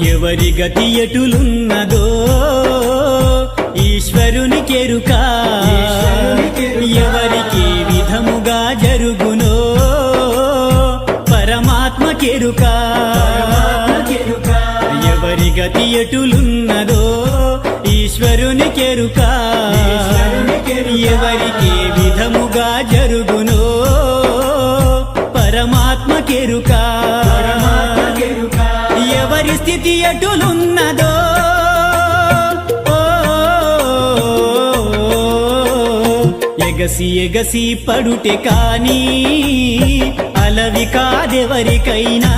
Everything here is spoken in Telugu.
ఎవరి గతి ఎటులున్నదో ఈశ్వరునికెరుక ఎవరికి విధముగా జరుగునో పరమాత్మకెరుక ఎవరి గతి ఎటులున్నదో ఈశ్వరునికెరుక ఎవరికి విధముగా జరుగునో పరమాత్మకెరుక ఎవరి స్థితి ఎటులున్నదో ఎగసి ఎగసి పడుటే కాని అలవి కాదెవరికైనా